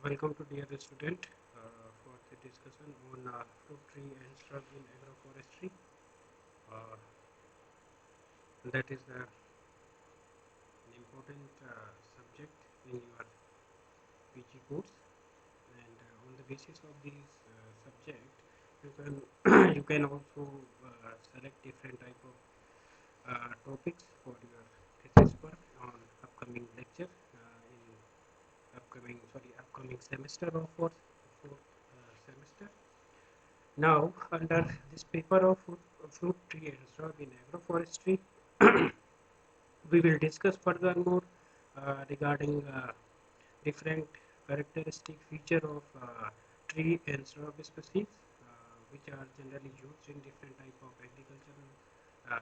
Welcome to dear student for the discussion on fruit tree and shrub in agroforestry. Uh, that is an important subject in your PG course, and on the basis of this subject, you can you can also select different type of topics for your thesis work on upcoming lecture in upcoming semester of fourth semester. Now, under this paper of fruit tree and shrub in agroforestry, we will discuss furthermore regarding different characteristic feature of tree and shrub species, which are generally used in different type of agricultural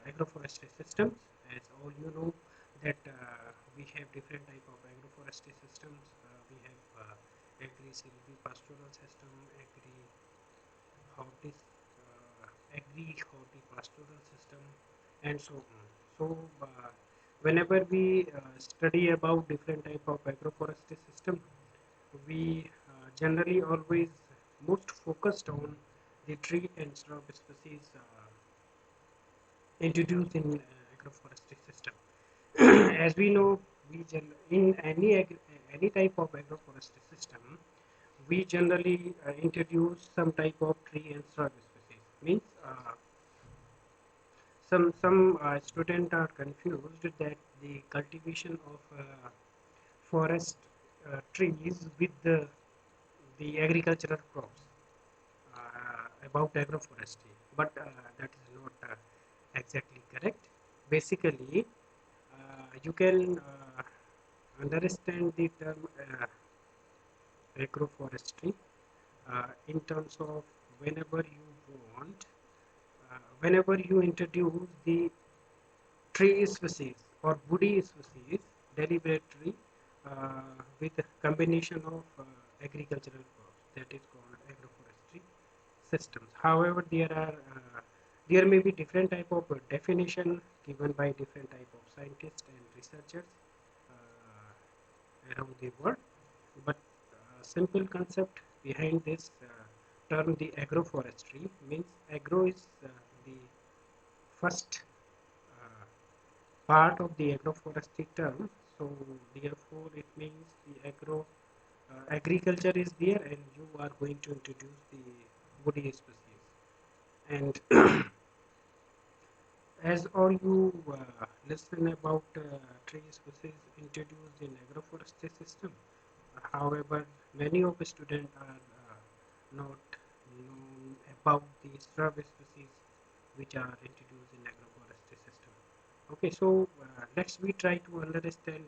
agroforestry systems. As all you know, that we have different type of agroforestry systems. We have agri-silvipastoral system, horti, agri-hortipastoral system, and so on. So, whenever we study about different type of agroforestry system, we generally always most focused on the tree and shrub species introduced in agroforestry system. As we know, in any type of agroforestry system, we generally introduce some type of tree and shrub species. Means some students are confused that the cultivation of forest trees with the agricultural crops about agroforestry, but that is not exactly correct. Basically, you can understand the term agroforestry in terms of whenever you want, whenever you introduce the tree species or woody species deliberately with a combination of agricultural crops, that is called agroforestry systems. However, there may be different type of definition given by different type of scientists and researchers around the world, but simple concept behind this term, the agroforestry, means agro is the first uh, part of the agroforestry term. So therefore, it means the agriculture is there, and you are going to introduce the woody species. And as all you listen about tree species introduced in agroforestry system, however, many of the students are not known about the shrub species which are introduced in agroforestry system. Okay, so let's we try to understand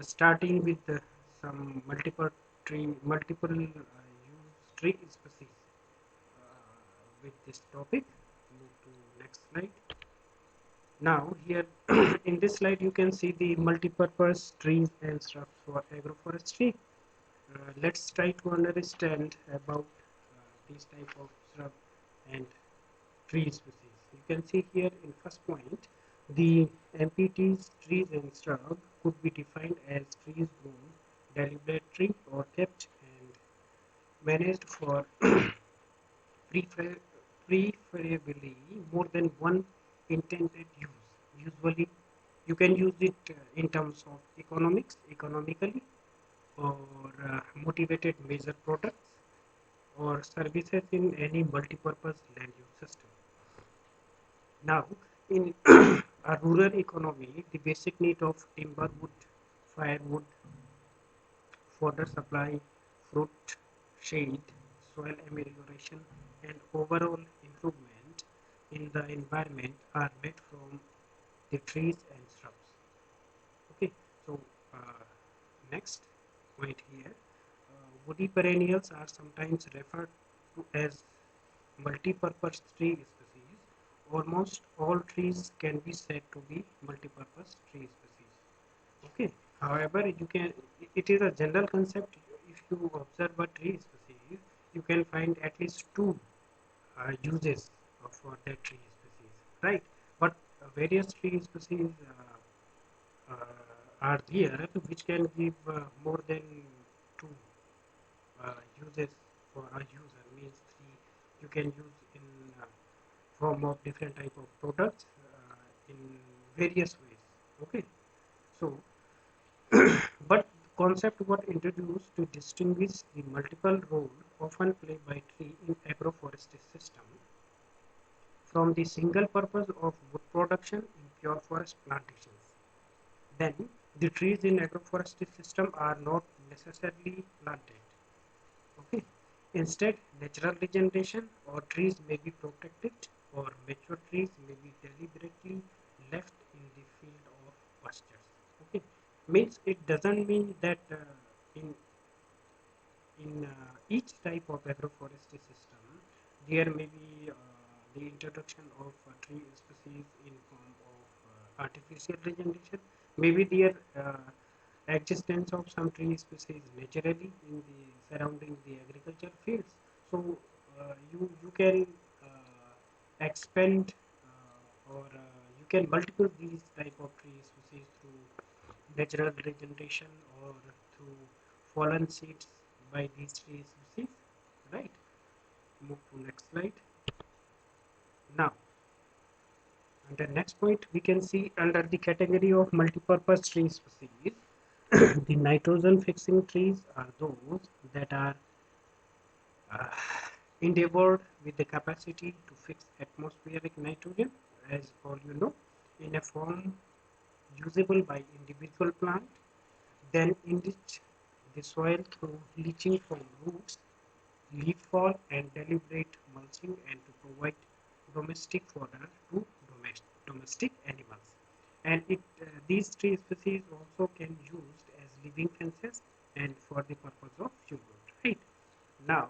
starting with some multiple use tree species with this topic. Move to next slide. Now here in this slide you can see the multi-purpose trees and shrubs for agroforestry. Let's try to understand about these type of shrub and tree species. You can see here in first point, the MPTs, trees and shrub, could be defined as trees grown deliberately or kept and managed for prefer- preferably more than one intended use. Usually, you can use it in terms of economically, or motivated major products or services in any multipurpose land use system. Now, in a rural economy, the basic need of timber, wood, firewood, fodder supply, fruit, shade, soil amelioration, and overall improvement in the environment are met from the trees and shrubs. Okay, so next point here, woody perennials are sometimes referred to as multi-purpose tree species. Almost all trees can be said to be multi-purpose tree species. Okay. However, it is a general concept. If you observe a tree species, you can find at least two uses for that tree species, right? But various tree species are there which can give more than two uses for a user. Means three you can use in form of different type of products in various ways. Okay, so but the concept was introduced to distinguish the multiple role often played by tree in agroforestry system from the single purpose of wood production in pure forest plantations. Then, the trees in agroforestry system are not necessarily planted. Okay. Instead, natural regeneration or trees may be protected or mature trees may be deliberately left in the field of pastures. Okay. Means it doesn't mean that in each type of agroforestry system, there may be the introduction of tree species in form of artificial regeneration. Maybe there existence of some tree species naturally in the surrounding the agriculture fields. So you can expand or you can multiple these type of tree species through natural regeneration or through fallen seeds by these tree species, right? Move to next slide. Now, under next point, we can see under the category of multipurpose tree species, the nitrogen fixing trees are those that are uh, endowed with the capacity to fix atmospheric nitrogen, as all you know, in a form usable by individual plant, then enrich the soil through leaching from roots, leaf fall, and deliberate mulching, and to provide domestic fodder to domestic animals. And these tree species also can be used as living fences and for the purpose of fuel wood. Right now,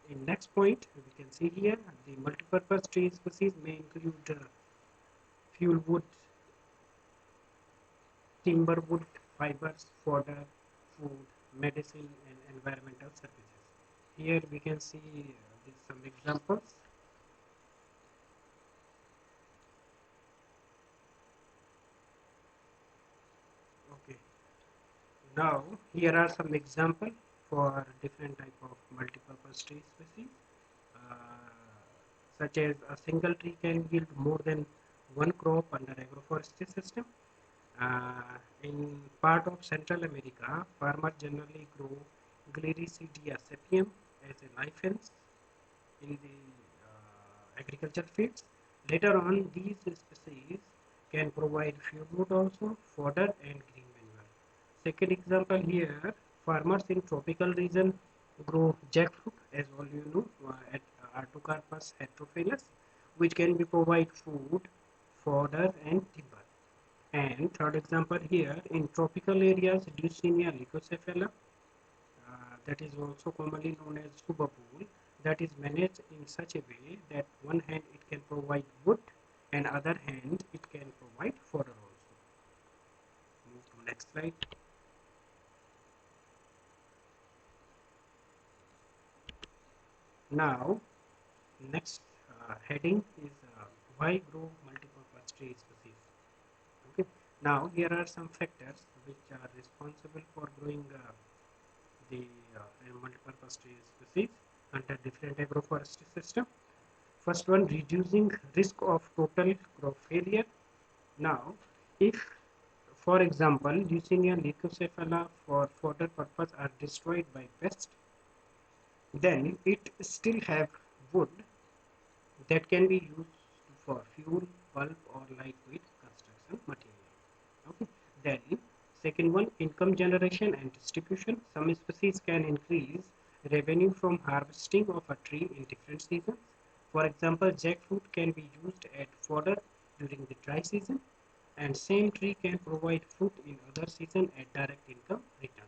in next point, we can see here the multipurpose tree species may include fuel wood, timber wood, fibers, fodder, food, medicine, and environmental services. Here we can see some examples. Okay, now here are some examples for different type of multipurpose tree species. Uh, Such as a single tree can yield more than one crop under agroforestry system. In part of Central America, farmers generally grow Gliricidia sepium as a live fence in the agriculture fields. Later on, these species can provide fuel wood also, fodder and green manure. Second example here, farmers in tropical region grow jackfruit, as all you know, at Artocarpus heterophyllus, which can be provide food, fodder and timber. And third example here, in tropical areas, Dulcinea leucocephala, that is also commonly known as superpool, that is managed in such a way that one hand it can provide wood and other hand it can provide fodder also. Move to next slide. Now, next heading is why grow multipurpose tree species. Okay. Now, here are some factors which are responsible for growing the multipurpose tree species under different agroforestry system. First one, reducing risk of total crop failure. Now, if, for example, Leucaena leucocephala for fodder purpose are destroyed by pests, then it still have wood that can be used for fuel, pulp, or lightweight construction material. Okay. Then, second one, income generation and distribution. Some species can increase revenue from harvesting of a tree in different seasons. For example, jackfruit can be used as fodder during the dry season, and same tree can provide fruit in other season at direct income return.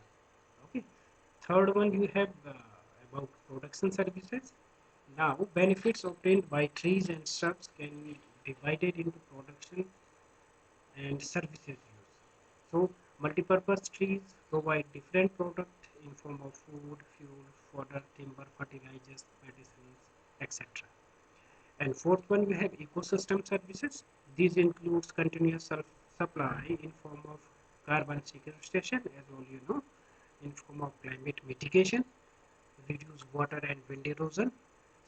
Okay. Third one you have about production services. Now, benefits obtained by trees and shrubs can be divided into production and services use. So, multipurpose trees provide different products in form of food, fuel, fodder, timber, fertilizers, medicines, etc. And fourth one, we have ecosystem services. These includes continuous supply in form of carbon sequestration, as all you know, in form of climate mitigation, reduce water and wind erosion,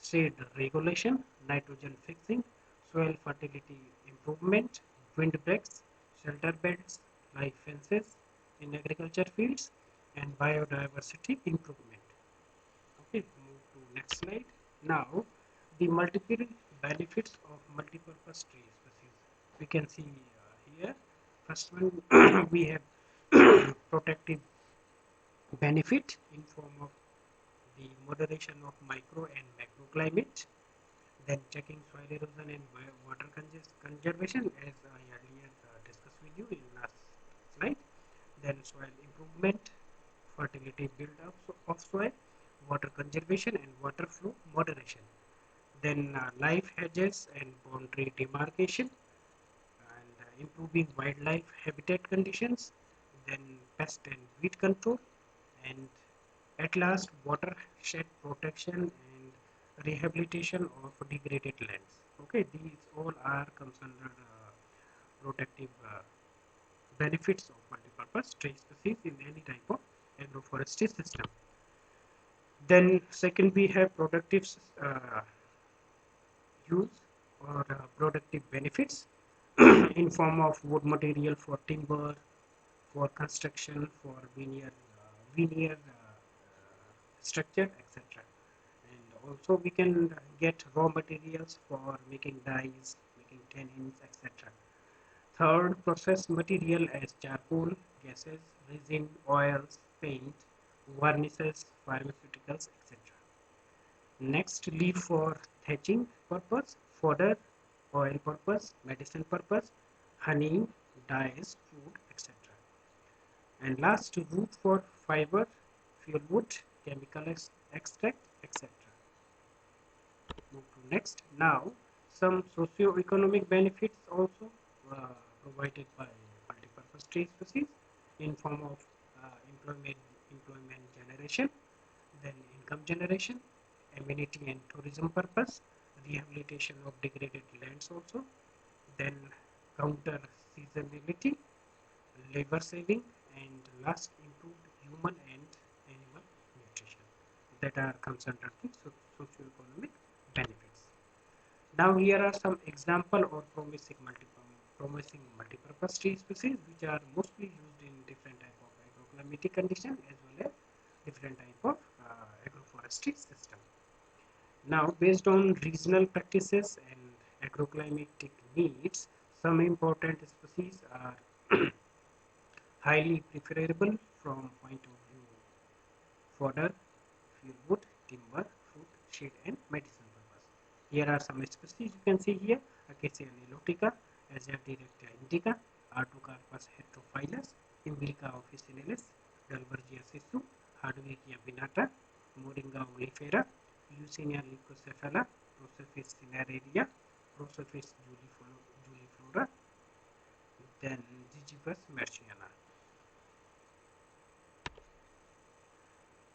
shade regulation, nitrogen fixing, soil fertility improvement, wind breaks, shelter beds, life fences in agriculture fields, and biodiversity improvement. Okay, move to next slide. Now, the multiple benefits of multipurpose tree species. We can see here. First one, we have protective benefit in form of the moderation of micro and macroclimate, then checking soil erosion and water conservation as I earlier discussed with you in last slide, then soil improvement, fertility build-up of soil, water conservation and water flow moderation, then life hedges and boundary demarcation, and improving wildlife habitat conditions, then pest and weed control, and at last watershed protection and rehabilitation of degraded lands. Okay, these all are comes under protective benefits of multipurpose tree species in any type of agroforestry system. Then second we have productive use or productive benefits in form of wood material for timber, for construction, for veneer structure, etc. And also we can get raw materials for making dyes, making tannins, etc. Third, process material as charcoal, gases, resin, oils, paint, varnishes, pharmaceuticals, etc. Next, leaf for thatching purpose, fodder, oil purpose, medicine purpose, honey, dyes, food, etc. And last, root for fiber, fuel wood, chemical extract, etc. Move to next. Now, some socio-economic benefits also provided by multipurpose tree species in form of employment generation, then income generation, amenity and tourism purpose, rehabilitation of degraded lands also, then counter seasonality, labor saving, and last improved human and animal nutrition that are comes under the socio-economic benefits. Now here are some example or promising multipurpose tree species which are mostly used in different type of agroclimatic condition as well as different type of agroforestry system. Now based on regional practices and agroclimatic needs, some important species are highly preferable from point of view fodder, fuelwood, timber, fruit, shade and medicine purpose. Here are some species you can see here: Acacia nilotica, Azure directa indica, Artocarpus heterophyllus, Umbilica officinalis, Dalbergia sisu, Hardwickia pinnata, Moringa oleifera, Leucaena leucocephala, Prosophis cinerea, Prosophis juliflora, then Gigibus marciana.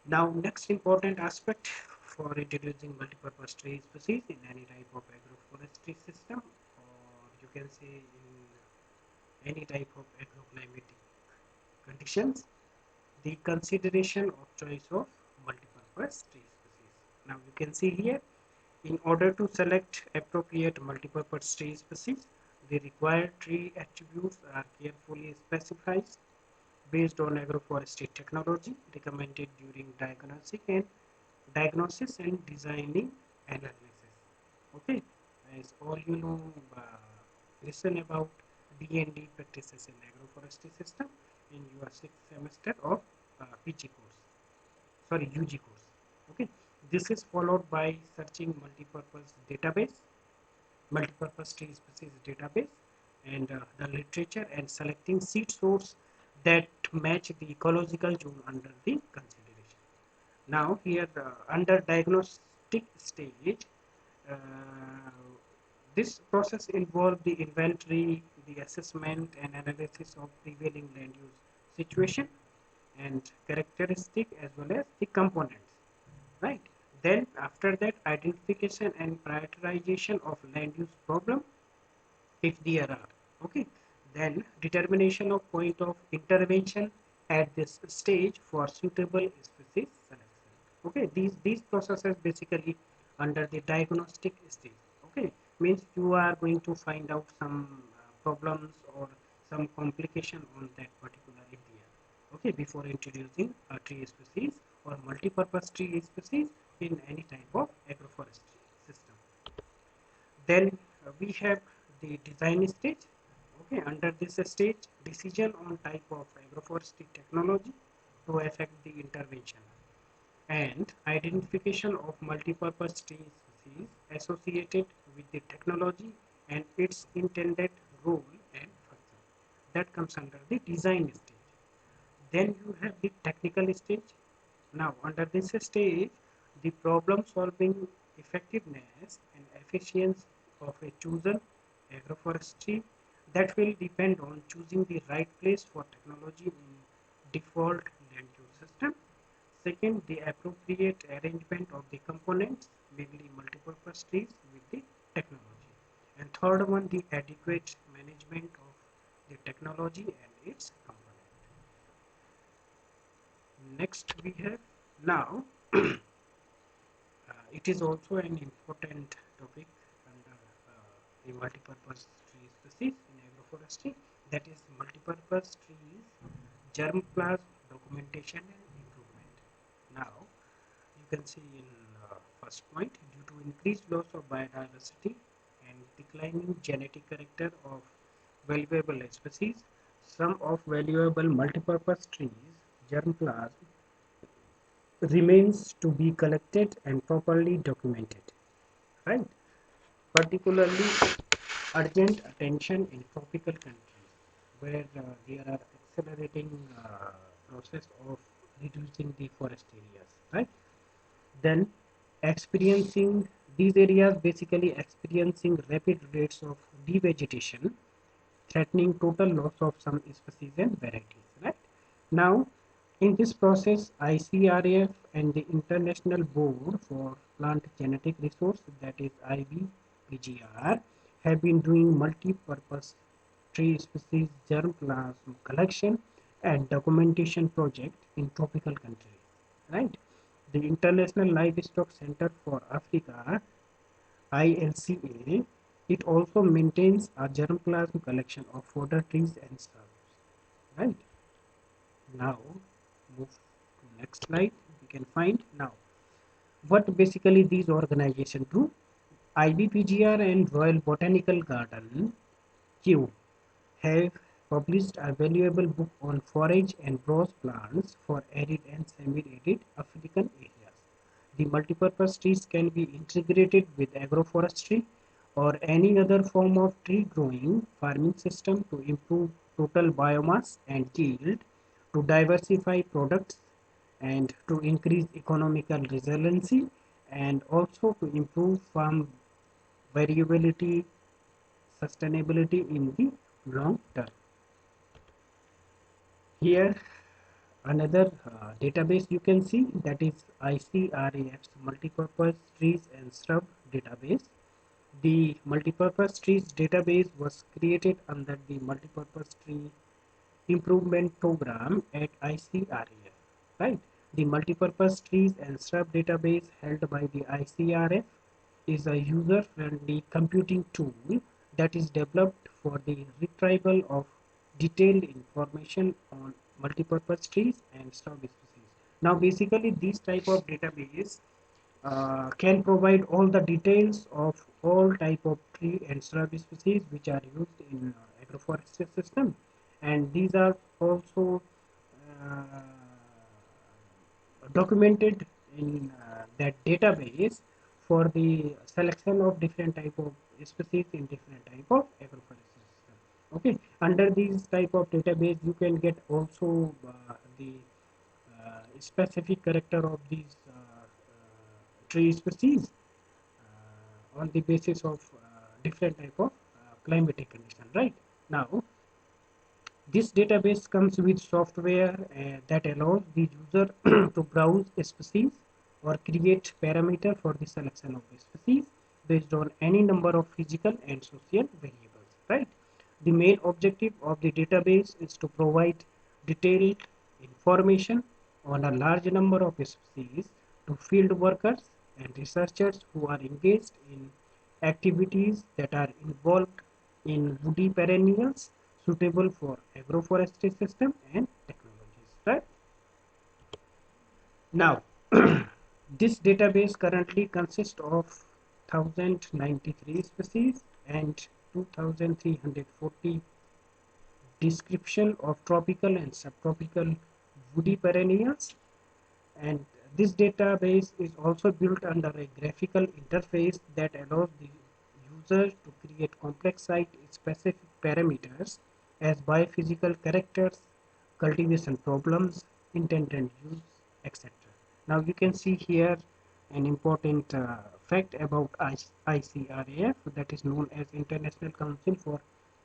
Now, next important aspect for introducing multipurpose tree species in any type of agroforestry system, or you can say in any type of agroclimatic conditions, the consideration of choice of multipurpose tree species. Now, you can see here, in order to select appropriate multipurpose tree species, the required tree attributes are carefully specified based on agroforestry technology recommended during diagnosis and designing analysis. Okay, as all you know, listen about D&D practices in agroforestry system in your 6th semester of PG course, sorry UG course. Okay, this is followed by searching multipurpose tree species database and the literature and selecting seed source that match the ecological zone under the consideration. Now here under diagnostic stage, uh, this process involves the inventory, the assessment and analysis of prevailing land use situation and characteristic as well as the components, right? Then after that, identification and prioritization of land use problem if there are. Okay, then determination of point of intervention at this stage for suitable species selection. Okay, these processes basically under the diagnostic stage. Okay, means you are going to find out some problems or some complication on that particular area. Okay, before introducing a tree species or multi-purpose tree species in any type of agroforestry system. Then we have the design stage. Okay, under this stage, decision on type of agroforestry technology to affect the intervention and identification of multipurpose tree species associated with the technology and its intended role and function. That comes under the design stage. Then you have the technical stage. Now, under this stage, the problem solving effectiveness and efficiency of a chosen agroforestry that will depend on choosing the right place for technology in default land use system. Second, the appropriate arrangement of the components, mainly multipurpose trees with the technology. And third one, the adequate management of the technology and its components. Next we have now it is also an important topic under the multipurpose tree species in agroforestry, that is multipurpose trees germplasm documentation and improvement. Now you can see in first point, due to increased loss of biodiversity and declining genetic character of valuable species, some of valuable multipurpose trees germplasm remains to be collected and properly documented, right? Particularly urgent attention in tropical countries where there are accelerating process of reducing the forest areas, right? Then experiencing these areas basically experiencing rapid rates of devegetation threatening total loss of some species and varieties, right? Now, in this process, ICRAF and the International Board for Plant Genetic Resource, that is IBPGR, have been doing multi-purpose tree species germplasm collection and documentation project in tropical countries, right? The International Livestock Center for Africa ILCA, it also maintains a germplasm collection of fodder trees and shrubs. Right. Now, move to next slide. We can find now what basically these organizations do. IBPGR and Royal Botanical Garden (Kew) have published a valuable book on forage and browse plants for arid and semi-arid African areas. The multipurpose trees can be integrated with agroforestry or any other form of tree growing farming system to improve total biomass and yield, to diversify products and to increase economical resiliency and also to improve farm variability sustainability in the long term. Here another database you can see, that is ICRAF's multipurpose trees and shrub database. The multipurpose trees database was created under the multipurpose tree improvement program at ICRAF, right? The multipurpose trees and shrub database held by the ICRF is a user-friendly computing tool that is developed for the retrieval of detailed information on multipurpose trees and shrub species. Now, basically, these type of database can provide all the details of all type of tree and shrub species which are used in agroforestry system, and these are also uh, documented in that database for the selection of different type of species in different type of agroforestry system. Okay, under these type of database you can get also the specific character of these tree species on the basis of different type of climatic condition, right? Now this database comes with software that allows the user to browse a species or create parameter for the selection of a species based on any number of physical and social variables, right? The main objective of the database is to provide detailed information on a large number of species to field workers and researchers who are engaged in activities that are involved in woody perennials suitable for agroforestry system and technologies. Right now, this database currently consists of 1093 species and 2340 description of tropical and subtropical woody perennials, and this database is also built under a graphical interface that allows the user to create complex site-specific parameters as biophysical characters, cultivation problems, intended use, etc. Now you can see here an important fact about ICRAF, that is known as International Council for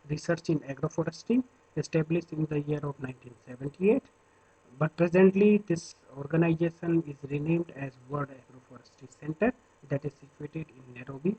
Research in Agroforestry, established in the year of 1978. But presently, this organization is renamed as World Agroforestry Center, that is situated in Nairobi,